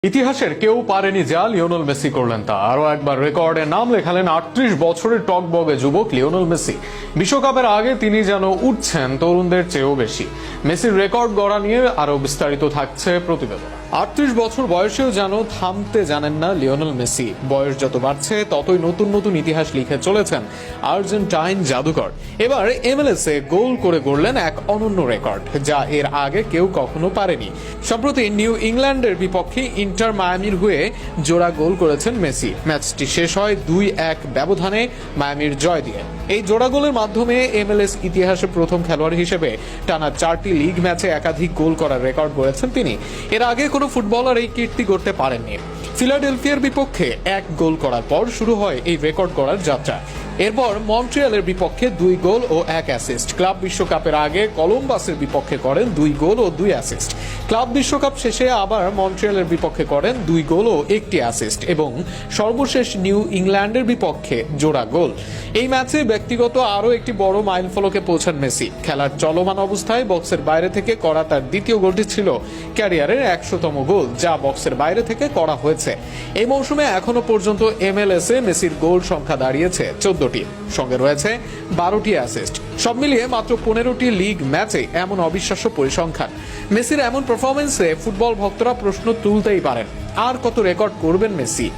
ইতিহাসের কেউ পারেনি যা লিওনেল মেসি করলেন তা আরো একবার রেকর্ডে নাম লেখালেন ৩৮ বছরের টকবগে যুবক লিওনেল মেসি। বিশ্বকাপের আগে তিনি যেন উঠছেন তরুণদের চেয়েও বেশি। মেসির রেকর্ড গড়া নিয়ে আরো বিস্তারিত থাকছে প্রতিবেদন। ৩৮ বছর বয়সেও যেন থামতে জানেন না লিওনেল মেসি। বয়স যত বাড়ছে ততই নতুন নতুন ইতিহাস লিখে চলেছেন আর্জেন্টাইন জাদুকর। এবার MLS এ গোল করে গড়লেন এক অনন্য রেকর্ড, যা এর আগে কেউ কখনো পারেনি। সম্প্রতি নিউ ইংল্যান্ডের বিপক্ষে ইন্টার মায়ামির হয়ে জোড়া গোল করেছেন মেসি। ম্যাচটি শেষ হয় ২-১ ব্যবধানে মায়ামির জয় দিয়ে। এই জোড়া গোলের মাধ্যমে MLS ইতিহাসে প্রথম খেলোয়াড় হিসেবে টানা ৪টি লিগ ম্যাচে একাধিক গোল করার রেকর্ড গড়েছেন তিনি। এর আগে কোনো ফুটবলার এই কীর্তি গড়তে পারেননি। ফিলাডেলফিয়ার বিপক্ষে ১ গোল করার পর শুরু হয় এই রেকর্ড গড়ার যাত্রা। এরপর মন্ট্রিয়ালের বিপক্ষে ২ গোল ও ১ অ্যাসিস্ট। ক্লাব বিশ্বকাপের আগে কলম্বাসের বিপক্ষে করেন ২ গোল ও ২ অ্যাসিস্ট। ক্লাব বিশ্বকাপ শেষে আবার মন্ট্রিয়ালের বিপক্ষে করেন ২ গোল ও ১টি অ্যাসিস্ট এবং সর্বশেষ নিউ ইংল্যান্ডের বিপক্ষে জোড়া গোল। এই ম্যাচে ব্যক্তিগত আরও একটি বড় মাইলফলকে পৌঁছান মেসি। খেলার চলমান অবস্থায় বক্সের বাইরে থেকে করা তার দ্বিতীয় গোলটি ছিল ক্যারিয়ারের ১০০তম গোল, যা বক্সের বাইরে থেকে করা হয়েছে। এই মৌসুমে এখনো পর্যন্ত MLS এ মেসির গোল সংখ্যা দাঁড়িয়েছে ১৪টি, সঙ্গে রয়েছে ১২টি অ্যাসিস্ট। সব মিলিয়ে মাত্র ১৫টি লিগ ম্যাচে এমন অবিশ্বাস্য পরিসংখ্যান। মেসির এমন পারফরমেন্সে ফুটবল ভক্তরা প্রশ্ন তুলতেই পারেন, আর কত রেকর্ড করবেন মেসি।